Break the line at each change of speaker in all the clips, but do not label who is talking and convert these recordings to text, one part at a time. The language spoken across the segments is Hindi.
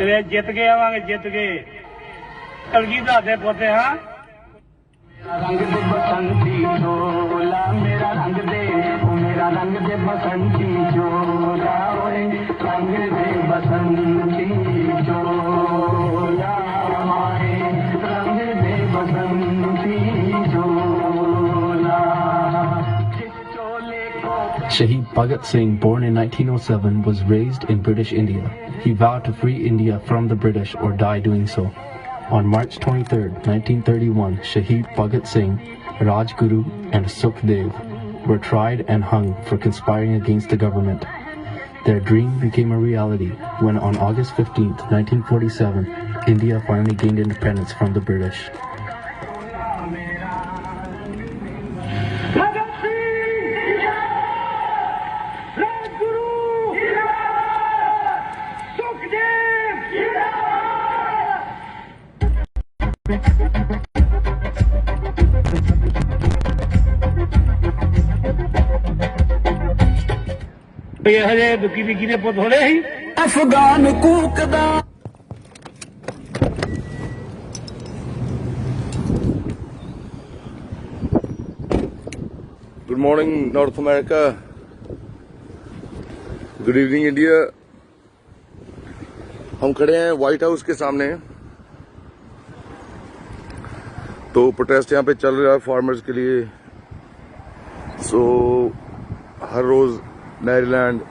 तेरे जित गए आवांगे जित गए कलगीधर दे पोते हाँ रंग दे बसंती चोला मेरा रंग दे बसंती चोला ओए रंग दे बसंती चोला माए रंग दे बसंती चोला
Shaheed Bhagat Singh, born in 1907, was raised in British India. He vowed to free India from the British or die doing so. On March 23, 1931, Shaheed Bhagat Singh, Rajguru and Sukhdev were tried and hung for conspiring against the government. Their dream became a reality when on August 15, 1947, India finally gained independence from the British.
Afghan कूकदा
Good morning, North America. Good evening, India. हम खड़े हैं व्हाइट हाउस के सामने। तो प्रोटेस्ट यहाँ पे चल रहा है फार्मर्स के लिए। हर रोज Maryland,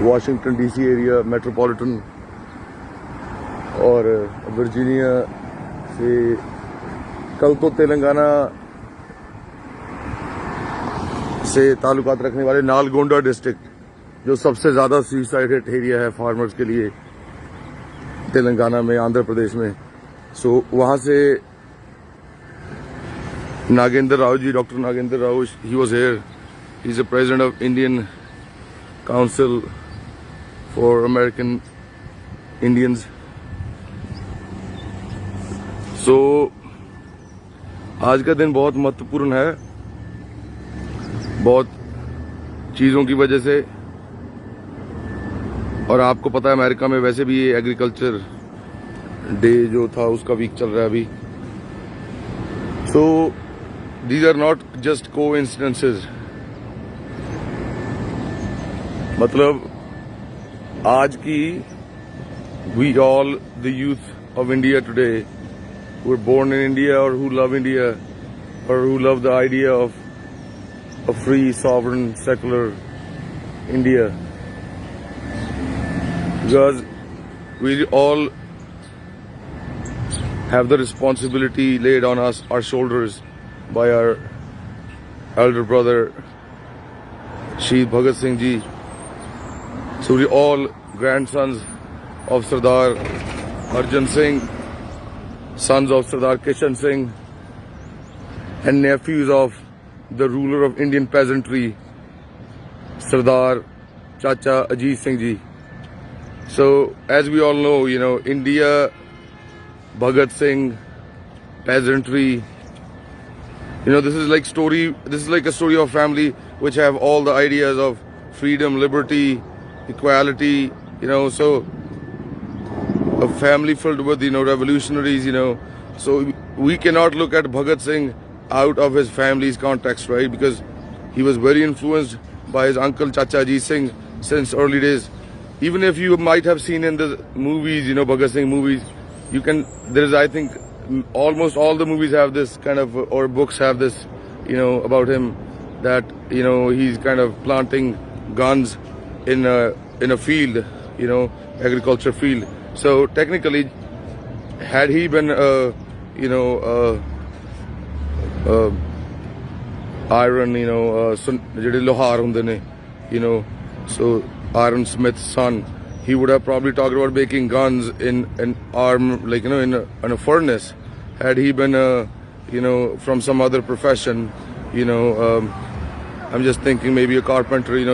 Washington DC area, metropolitan और वर्जीनिया से, कल तो तेलंगाना से ताल्लुकात रखने वाले नालगोंडा डिस्ट्रिक्ट, जो सबसे ज्यादा सुसाइड हिट एरिया है फार्मर्स के लिए तेलंगाना में, आंध्र प्रदेश में। वहां से Nagendra Rao ji, doctor Nagendra Rao, he was here. He is the president of Indian council for American Indians. आज का दिन बहुत महत्वपूर्ण है, बहुत चीजों की वजह से। और आपको पता है अमेरिका में वैसे भी ये एग्रीकल्चर डे जो था उसका वीक चल रहा है अभी। These are not just coincidences. मतलब आज की we all the youth of India today, who were born in India or who love India or who love the idea of a free, sovereign, secular India, because we all have the responsibility laid on us, our shoulders, by our elder brother Shaheed Bhagat Singh Ji. So we all grandsons of Sardar Arjan Singh, sons of Sardar Kishan Singh, and nephews of the ruler of Indian peasantry, Sardar Chacha Ajit Singh Ji. So, as we all know, India, Bhagat Singh, peasantry, this is like a story of family which have all the ideas of freedom, liberty, equality, so a family filled with, revolutionaries, So we cannot look at Bhagat Singh out of his family's context, right? Because he was very influenced by his uncle Chacha Ajit Singh since early days. Even if you might have seen in the movies, Bhagat Singh movies, I think almost all the movies have this kind of, or books have this, about him, that, he's kind of planting guns in a field, agriculture field. So technically, had he been, iron, ਜਿਹੜੇ ਲੋਹਾਰ ਹੁੰਦੇ ਨੇ, so Iron Smith's son, he would have probably talked about making guns in an arm, like, in a furnace. Had he been, from some other profession, I'm just thinking maybe a carpenter, he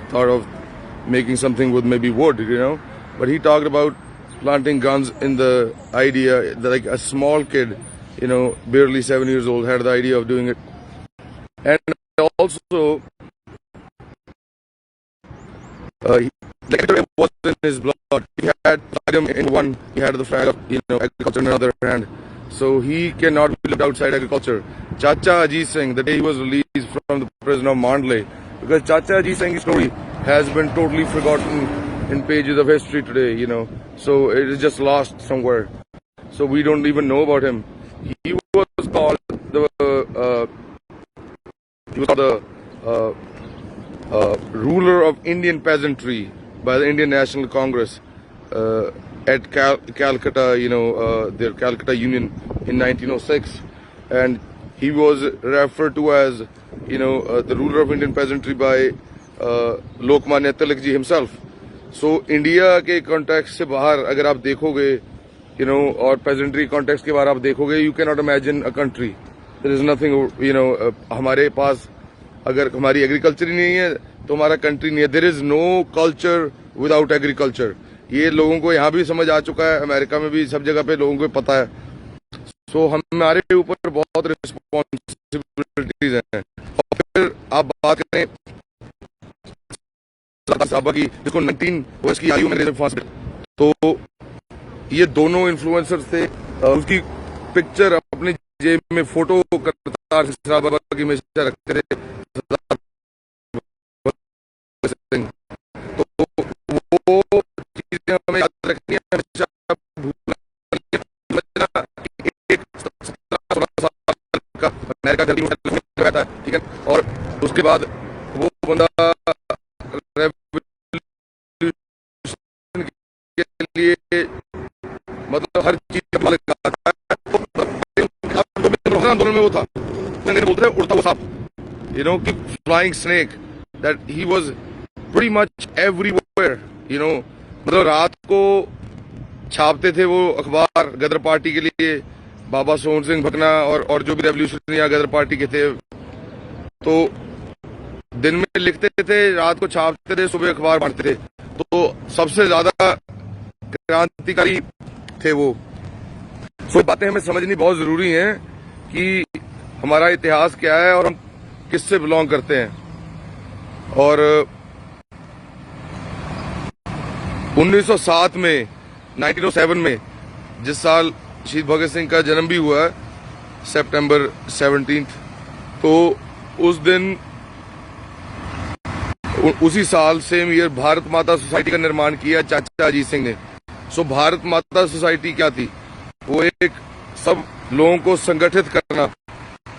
thought of making something with maybe wood, But he talked about planting guns in the idea that, like, a small kid, barely 7 years old, had the idea of doing it. And also Like was in his blood. He had freedom in one. He had the flag of agriculture in another hand. So he cannot be looked outside agriculture. Chacha Ajit Singh, the day he was released from the prison of Mandalay, because Chacha Ajit Singh's story has been totally forgotten in pages of history today. So it is just lost somewhere. So we don't even know about him. He was called the ruler of Indian peasantry by the Indian National Congress at Calcutta, their Calcutta Union in 1906, and he was referred to as, the ruler of Indian peasantry by Lokmanya Tilak ji himself. So India के context से बाहर अगर आप देखोगे, और peasantry context के बाहर आप देखोगे, you cannot imagine a country. There is nothing, हमारे पास अगर हमारी एग्रीकल्चर ही नहीं है तो हमारा कंट्री नहीं है. There is no culture without agriculture. ये लोगों को यहाँ भी समझ आ चुका है, अमेरिका में भी सब जगह पे लोगों को पता है. सो हमारे ऊपर बहुत रिस्पॉन्सिबिलिटीज हैं. और फिर आप बात करें साहबा की, जिसको 19 वर्ष की आयु में फांसी, तो ये दोनों इन्फ्लुएंसर्स थे. उसकी पिक्चर अपनी जेब में फोटो करतार साहबा की हमेशा रखते थे. तो वो चीजें हमें याद रखनी है हमेशा. अमेरिका था, ठीक है, और उसके बाद वो बंदा के लिए मतलब हर चीज आंदोलन में वो था, बोलते हैं उड़ता हुआ सांप, कि flying snake, that he was pretty much everywhere. मतलब रात को छापते थे वो अखबार गदर पार्टी के लिए, बाबा सोहन सिंह भकना और जो भी रेवोल्यूशनरी गदर पार्टी के थे, तो दिन में लिखते थे, रात को छापते थे, सुबह अखबार बांटते थे. तो सबसे ज्यादा क्रांतिकारी थे वो. सो बातें हमें समझनी बहुत जरूरी है कि हमारा इतिहास क्या है और हम किससे बिलोंग करते हैं. और 1907 में 1907 में जिस साल शहीद भगत सिंह का जन्म भी हुआ है, सितंबर 17, तो उस दिन उसी साल सेम ईयर भारत माता सोसाइटी का निर्माण किया चाचा अजीत सिंह ने. सो भारत माता सोसाइटी क्या थी? वो एक सब लोगों को संगठित करना,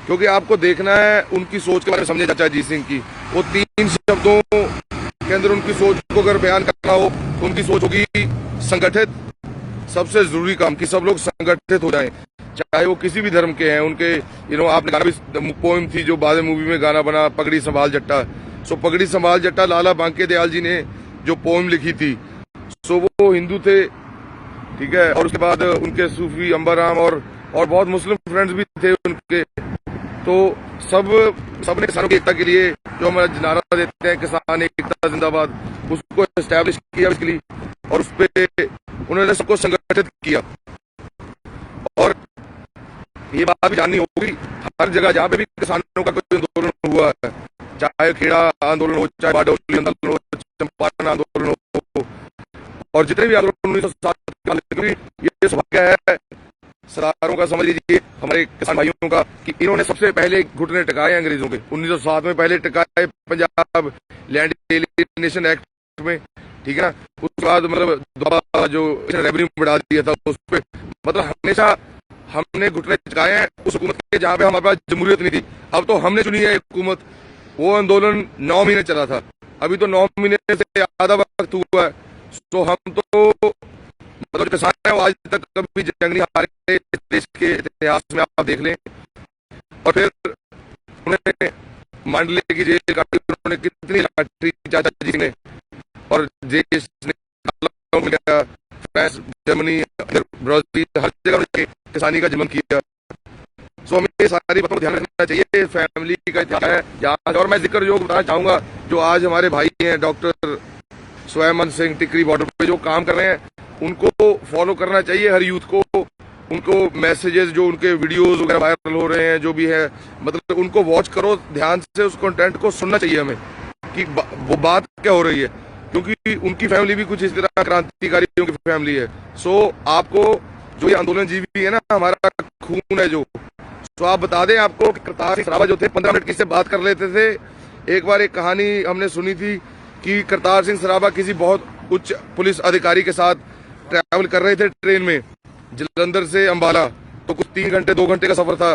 क्योंकि आपको देखना है उनकी सोच के बारे में समझे चाचा अजीत सिंह की. वो 3 शब्दों के अंदर उनकी सोच को अगर बयान करना हो तो उनकी सोच होगी संगठित. सबसे जरूरी काम कि सब लोग संगठित हो जाएं, चाहे वो किसी भी धर्म के हैं. उनके आपने गाना भी, पोएम थी जो बाद में मूवी में गाना बना, पगड़ी संभाल जट्टा. सो पगड़ी संभाल जट्टा लाला बांके दयाल जी ने जो पोएम लिखी थी, सो वो हिंदू थे, ठीक है. और उसके बाद उनके सूफी अंबाराम और बहुत मुस्लिम फ्रेंड्स भी थे उनके. तो सबने किसानों की एकता के लिए जो हमारा नारा देते हैं, किसान एकता जिंदाबाद, उसको एस्टैब्लिश किया इसके लिए, और उस पर उन्होंने सबको संगठित किया. और ये बात भी जाननी होगी, हर जगह जहाँ पे भी किसानों का कोई आंदोलन हुआ है, चाहे खेड़ा आंदोलन हो, चाहे बारडोली आंदोलन हो, चंपारण आंदोलन हो, और जितने भी आंदोलन 1907 ये सौभाग्य है सरदारों का, समझ लीजिए हमारे किसान भाइयों का, कि इन्होंने सबसे पहले घुटने टिकाए अंग्रेजों के. 1907 में पहले टिकाए पंजाब लैंड एलियनेशन एक्ट में, ठीक है ना. उसके बाद मतलब दोबारा जो रेवेन्यू बढ़ा दिया था उस पर, मतलब हमेशा हमने घुटने टिकाए हैं उस हुकूमत के जहाँ पे हमारे पास जमहूरियत नहीं थी. अब तो हमने चुनी है हुकूमत. वो आंदोलन 9 महीने चला था, अभी तो 9 महीने से आधा वक्त हुआ है. तो हम तो मतलब किसान है वो आज तक कभी जंग नहीं हारे देश के इतिहास में, आप देख लें. और फिर उन्होंने मांडले की जेल काटी, उन्होंने कितनी काटी चाचा जी ने, और देश ने फ्रांस, जर्मनी, ब्राजील, हर जगह किसानी का जुल्म किया. सो हमें ये सारी बातों को ध्यान रखना चाहिए. फैमिली का इतिहास है यहाँ. और मैं जिक्र योग बताना चाहूंगा, जो आज हमारे भाई हैं डॉक्टर स्वयं सिंह टिकरी बॉर्डर पे जो काम कर रहे हैं, उनको फॉलो करना चाहिए हर यूथ को. उनको मैसेजेस जो उनके वीडियोस वगैरह वायरल हो रहे हैं, जो भी है, मतलब उनको वॉच करो ध्यान से, उस कंटेंट को सुनना चाहिए हमें कि वो बात क्या हो रही है. क्योंकि उनकी फैमिली भी कुछ इस तरह क्रांतिकारियों की फैमिली है। सो आपको जो ये आंदोलन जीवी है ना, हमारा खून है जो, तो आप बता दें आपको कि करतार सिंह सराभा जो थे 15 मिनट किसी से बात कर लेते थे। एक बार एक कहानी हमने सुनी थी कि करतार सिंह सराभा किसी बहुत उच्च पुलिस अधिकारी के साथ ट्रैवल कर रहे थे ट्रेन में जलंधर से अंबाला, तो कुछ 3 घंटे 2 घंटे का सफर था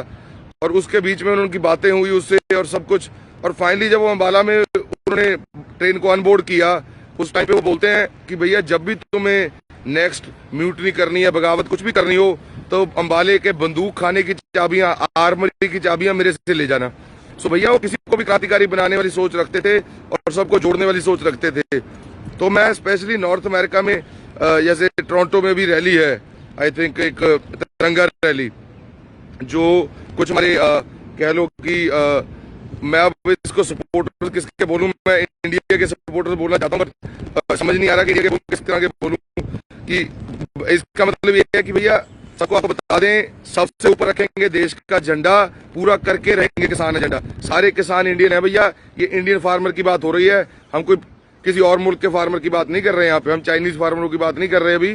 और उसके बीच में उनकी बातें हुई उससे और सब कुछ, और फाइनली जब वो अंबाला में उन्होंने ट्रेन को अनबोर्ड किया, उस टाइम पे वो बोलते हैं कि भैया जब भी तुम्हें नेक्स्ट म्यूटनी करनी है, बगावत कुछ भी करनी हो, तो अंबाले के बंदूक खाने की चाबियां, आर्मरी की चाबियां मेरे से ले जाना। सो भैया वो किसी को भी क्रांतिकारी बनाने वाली सोच रखते थे और सबको जोड़ने वाली सोच रखते थे। तो मैं स्पेशली नॉर्थ अमेरिका में जैसे टोरंटो में भी रैली है, आई थिंक एक तिरंगा रैली, जो कुछ हमारे कह लो कि मैं अब इसको सपोर्टर किसके बोलूं, मैं इंडिया के सपोर्टर बोलना चाहता हूं, पर समझ नहीं आ रहा कि इंडिया के किस तरह के बोलूं, कि इसका मतलब ये है कि भैया सबको आपको बता दें, सबसे ऊपर रखेंगे देश का झंडा, पूरा करके रहेंगे किसान एजेंडा। सारे किसान इंडियन है भैया, ये इंडियन फार्मर की बात हो रही है, हम कोई किसी और मुल्क के फार्मर की बात नहीं कर रहे हैं यहाँ पे, हम चाइनीज फार्मरों की बात नहीं कर रहे, अभी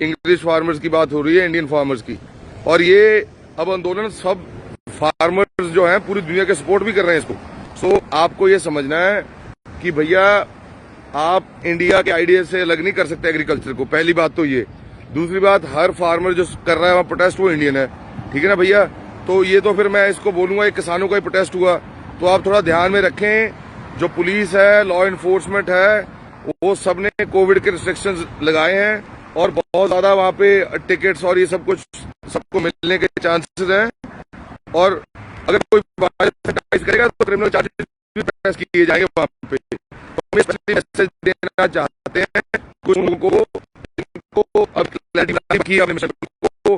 इंग्लिश फार्मर्स की बात हो रही है, इंडियन फार्मर्स की। और ये अब आंदोलन सब फार्मर्स जो हैं पूरी दुनिया के सपोर्ट भी कर रहे हैं इसको। सो आपको ये समझना है कि भैया आप इंडिया के आइडिया से अलग नहीं कर सकते एग्रीकल्चर को, पहली बात तो ये। दूसरी बात, हर फार्मर जो कर रहा है वहां प्रोटेस्ट, वो इंडियन है, ठीक है ना भैया। तो ये तो फिर मैं इसको बोलूंगा, एक किसानों का ही प्रोटेस्ट हुआ, तो आप थोड़ा ध्यान में रखें। जो पुलिस है, लॉ एनफोर्समेंट है, वो सबने कोविड के रिस्ट्रिक्शंस लगाए हैं और बहुत ज्यादा वहां पे टिकट्स और ये सब कुछ सबको मिलने के चांसेस हैं, और अगर कोई करेगा तो क्रिमिनल चार्जेस भी पेश किए जाएंगे वहां पे। तो हम स्पेशली मैसेज देना चाहते हैं कुछ लोगों को, अब क्लैरिटी आपने मिशन को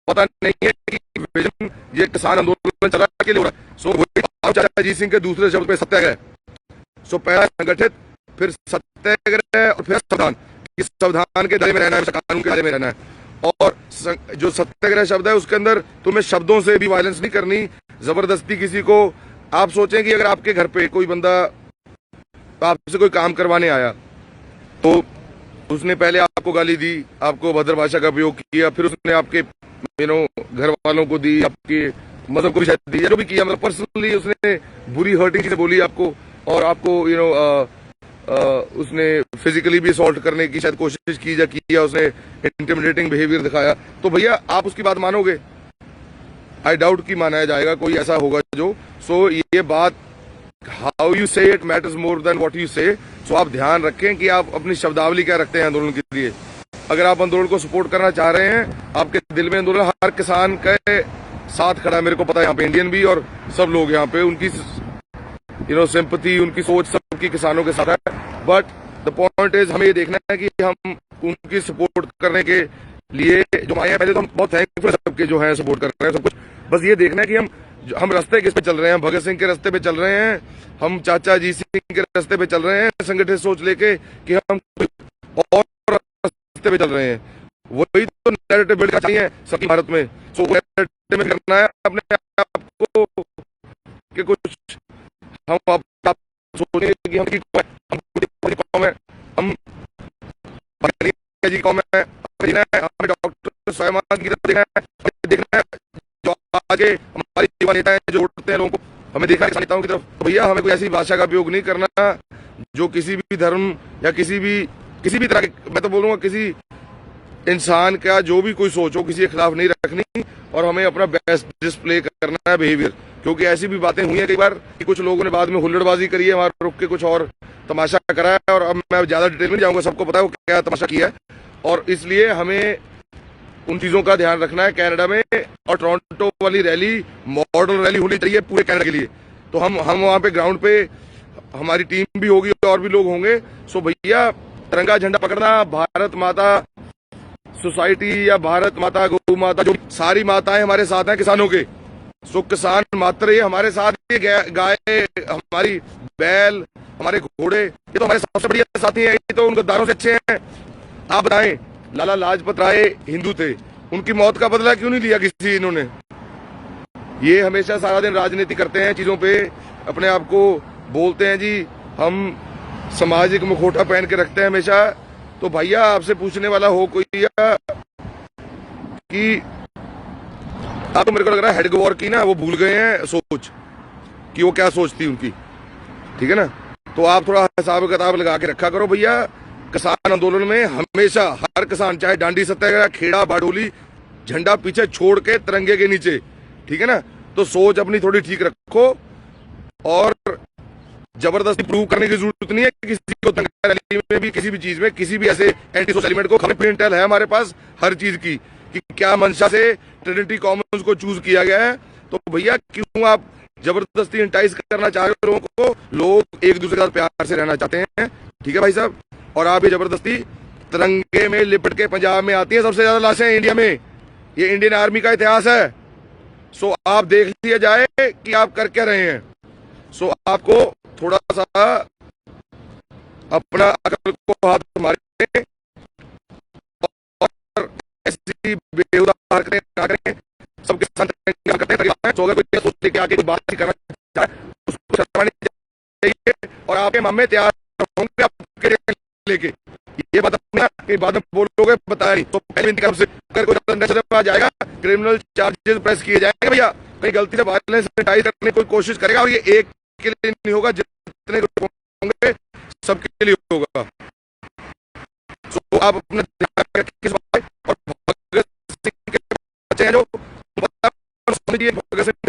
पता नहीं है कि विजन ये किसान आंदोलन चला के लिए हो रहा है। सो वही चाचा अजीत सिंह के दूसरे शब्द पे सत्याग्रह। सो पहला संगठित, फिर सत्याग्रह और फिर संविधान, इस संविधान के दायरे में रहना है, कानून के दायरे में रहना है। और जो सत्याग्रह शब्द है उसके अंदर तुम्हें शब्दों से भी वायलेंस नहीं करनी, जबरदस्ती किसी को। आप सोचें कि अगर आपके घर पे कोई बंदा आपसे कोई काम करवाने आया तो उसने पहले आपको गाली दी, आपको भद्र भाषा का उपयोग किया, फिर उसने आपके घर वालों को दी, आपके मदद को भी शायद दी, जो भी किया, मतलब पर्सनली उसने बुरी हर्टिंग चीजें बोली आपको, और आपको उसने फिजिकली भी असॉल्ट करने की शायद कोशिश की या किया, उसने इंटिमिडेटिंग बिहेवियर दिखाया, तो भैया आप उसकी बात मानोगे? आई डाउट कि माना जाएगा, कोई ऐसा होगा जो। सो ये बात, हाउ यू से it matters more than what you से। सो आप ध्यान रखें कि आप अपनी शब्दावली क्या रखते हैं आंदोलन के लिए। अगर आप आंदोलन को सपोर्ट करना चाह रहे हैं, आपके दिल में आंदोलन हर किसान के साथ खड़ा है, मेरे को पता है, यहाँ पे इंडियन भी और सब लोग यहाँ पे, उनकी सिंपैथी, उनकी सोच सबकी किसानों के साथ है। बट द पॉइंट इज, हमें ये देखना है कि हम उनकी सपोर्ट करने के लिए जो आए हैं, पहले तो हम बहुत थैंकफुल सबके जो है सपोर्ट कर रहे हैं सब कुछ। बस ये देखना है कि हम रास्ते किस पे चल रहे हैं, भगत सिंह के रास्ते पे चल रहे हैं, हम चाचा अजीत सिंह के रास्ते पे चल रहे हैं, संगठित सोच लेके कि हम और रास्ते पे चल रहे हैं। वही तो नैरेटिव बिल्ड करना चाहिए सबकी भारत में। सो वो नैरेटिव में करना है अपने आप को कि कुछ हम आप सोचेंगे कि हम कौम है, हम जी कौम है, हमें डॉक्टर स्वयं की तरफ देखना है, जो आगे हमारे युवा नेता है जो उठते हैं लोगों को, हमें देखना है नेताओं की तरफ। तो भैया हमें कोई ऐसी भाषा का उपयोग नहीं करना जो किसी भी धर्म या किसी भी तरह के, मैं तो बोलूंगा किसी इंसान का जो भी कोई सोच हो, किसी के खिलाफ नहीं रखनी, और हमें अपना बेस्ट डिस्प्ले करना है बिहेवियर। क्योंकि ऐसी भी बातें हुई है कई बार कि कुछ लोगों ने बाद में हुल्लड़बाजी करी है, वहां रुक के कुछ और तमाशा करा है, और अब मैं ज्यादा डिटेल में जाऊंगा, सबको पता है वो क्या तमाशा किया है। और इसलिए हमें उन चीजों का ध्यान रखना है कनाडा में, और टोरंटो वाली रैली मॉडल रैली होनी चाहिए पूरे कनाडा के लिए। तो हम वहां पे ग्राउंड पे हमारी टीम भी होगी और भी लोग होंगे। सो भैया तिरंगा झंडा पकड़ना, भारत माता सोसाइटी या भारत माता, गौ माता, जो सारी माताएं हमारे साथ हैं किसानों के। सो किसान मात्र ये हमारे साथ, गाय, हमारी बैल, हमारे घोड़े, ये तो हमारे सबसे बढ़िया साथी हैं, ये तो उन गद्दारों से अच्छे हैं। आप बताएं, लाला लाजपत राय हिंदू थे, उनकी मौत का बदला क्यों नहीं लिया किसी इन्होंने? ये हमेशा सारा दिन राजनीति करते हैं, चीजों पे अपने आप को बोलते हैं जी हम सामाजिक मुखौटा पहन के रखते हैं हमेशा। तो भैया आपसे पूछने वाला हो कोई कि आप तो मेरे को लग रहा है हेड वॉर की ना वो भूल गए हैं सोच कि वो क्या सोचती उनकी, ठीक है ना। तो आप थोड़ा हिसाब किताब लगा के रखा करो भैया। किसान आंदोलन में हमेशा हर किसान, चाहे डांडी सत्याग्रह, खेड़ा, बारडोली, झंडा पीछे छोड़ के तिरंगे के नीचे, ठीक है ना। तो सोच अपनी थोड़ी ठीक रखो और जबरदस्ती प्रूव करने की जरूरत नहीं है किसी को। रैली में भी, किसी भी चीज में, किसी भी ऐसे एंटी सोशल एलिमेंट को खबर इंटेल है हमारे पास हर चीज की कि क्या मंशा से ट्रिनिटी कॉमन्स को चूज किया गया है। तो भैया क्यों आप जबरदस्ती इंटाइज करना चाह रहे हो लोगों को? लोग एक दूसरे के साथ प्यार से रहना चाहते हैं, ठीक है भाई साहब। और आप ये जबरदस्ती तिरंगे में लिपट के पंजाब में आती है सबसे ज्यादा लाशें इंडिया में, ये इंडियन आर्मी का इतिहास है। सो आप देख लिया जाए कि आप कर क्या रहे हैं। सो आपको थोड़ा सा अपना अकल को हाथ मारे और ऐसी बेहुदा हरकतें ना करें। सबके साथ करते हैं, तो अगर कोई सोच के आगे बात करना चाहे उसको शर्मानी चाहिए और आपके मामले तैयार होंगे आपके लेके। ये बात अपने बाद में बोलोगे बताया नहीं तो पहले से अगर कोई आ जाएगा क्रिमिनल चार्जेस प्रेस किए जाएंगे भैया। कहीं गलती से वायलेंस करने की कोई कोशिश करेगा और ये एक के लिए नहीं होगा, जितने होंगे सबके लिए होगा। तो आप अपना ध्यान रखिए और भगत सिंह के बच्चे हैं जो भगत सिंह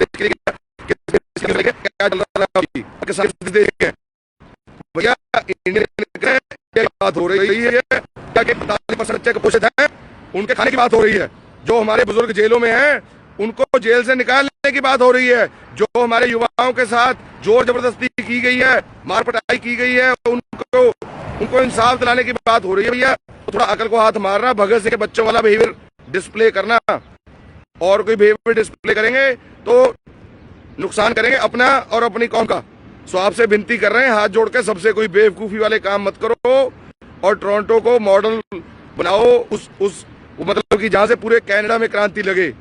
क्या चल रहा है भैया। इंडियन बात हो रही है क्या 45% बच्चे कुपोषित हैं, उनके खाने की बात हो रही है। जो हमारे बुजुर्ग जेलों में हैं उनको जेल से निकालने की बात हो रही है। जो हमारे युवाओं के साथ जोर जबरदस्ती की गई है, मार पटाई की गई है, उनको इंसाफ दिलाने की बात हो रही है भैया। तो थोड़ा अकल को हाथ मारना, भगत सिंह के बच्चों वाला बिहेवियर डिस्प्ले करना और कोई बिहेवियर डिस्प्ले करेंगे तो नुकसान करेंगे अपना और अपनी कौम का। सो आपसे विनती कर रहे हैं हाथ जोड़ के सबसे, कोई बेवकूफी वाले काम मत करो और टोरंटो को मॉडल बनाओ उस मतलब कि जहां से पूरे कनाडा में क्रांति लगे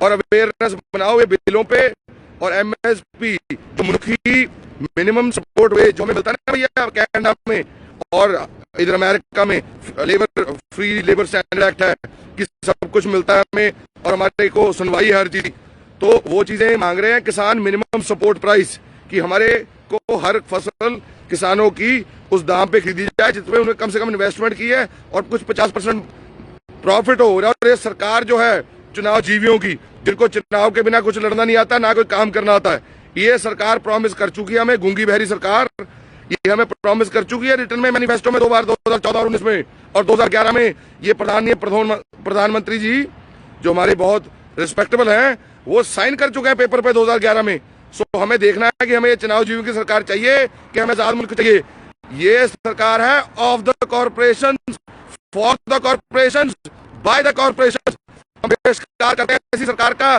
और अवेयरनेस बनाओ ये बिलों पे। और एमएसपी जो मुल्की मिनिमम सपोर्ट वेज जो हमें मिलता है ना भैया कनाडा में और इधर अमेरिका में labour free labour standard act है कि सब कुछ मिलता है हमें और हमारे को सुनवाई है हर चीज। तो वो चीजें मांग रहे हैं किसान, मिनिमम सपोर्ट प्राइस कि हमारे को हर फसल किसानों की उस दाम पे खरीदी जाए जिसमें उन्हें कम से कम इन्वेस्टमेंट की है और कुछ 50% प्रॉफिट हो रहा है। और ये सरकार जो है चुनाव जीवियों की, जिनको चुनाव के बिना कुछ लड़ना नहीं आता ना कोई काम करना आता है, ये सरकार प्रॉमिस कर चुकी है हमें, गूंगी बहरी सरकार ये हमें प्रॉमिस कर चुकी है रिटर्न में, मैनिफेस्टो में 2 बार 2014 और 19 में और 2011 में। ये प्रधानमंत्री जी जो हमारे बहुत रिस्पेक्टेबल हैं वो साइन कर चुके हैं पेपर पे 2011 में। सो हमें देखना है कि हमें चुनाव जीवी की सरकार चाहिए कि हमें आजाद मुल्क चाहिए। ये सरकार है of the corporation, for the corporation, by the corporation. हम बहिष्कार करते हैं ऐसी सरकार का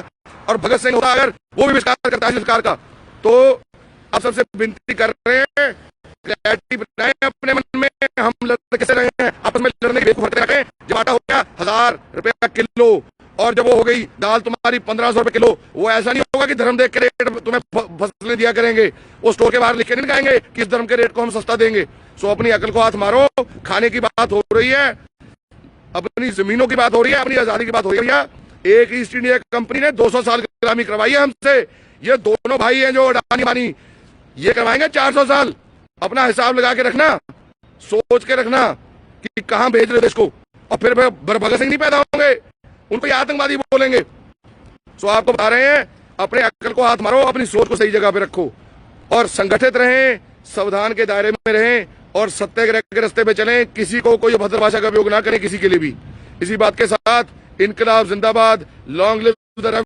और भगत सिंह होता अगर वो भी बहिष्कार करता है सरकार का। तो आप सबसे विनती कर रहे हैं क्लैरिटी बनाएं अपने मन में, हम लड़ कैसे रहे हैं, आपस में लड़ने की बेवकूफ रखें। जब आटा हो गया 1000 रुपया किलो और जब वो हो गई दाल तुम्हारी 1500 रुपए किलो, वो ऐसा नहीं होगा कि धर्म देख के रेट तुम्हें फसलें दिया करेंगे, वो स्टोर के बाहर लिख के नहीं लगाएंगे कि इस धर्म के रेट को हम सस्ता देंगे। सो अपनी अकल को हाथ मारो। खाने की बात हो रही है, अपनी जमीनों की बात हो रही है, अपनी आजादी की बात हो रही है भैया। एक ईस्ट इंडिया कंपनी ने 200 साल गुलामी करवाई है हमसे। ये दोनों भाई हैं जो अडानी बानी, ये करवाएंगे 400 साल। अपना हिसाब लगा के रखना, सोच के रखना कि कहां भेज रहे देश को। और फिर भगत सिंह नहीं पैदा होंगे, उनको ये आतंकवादी बोलेंगे। सो आपको बता रहे हैं अपने अकल को हाथ मारो, अपनी सोच को सही जगह पे रखो और संगठित रहें, संविधान के दायरे में रहें और सत्याग्रह के रास्ते पे चलें। किसी को कोई अभद्र भाषा का उपयोग ना करें किसी के लिए भी। इसी बात के साथ इनकलाब जिंदाबाद, लॉन्ग लिव द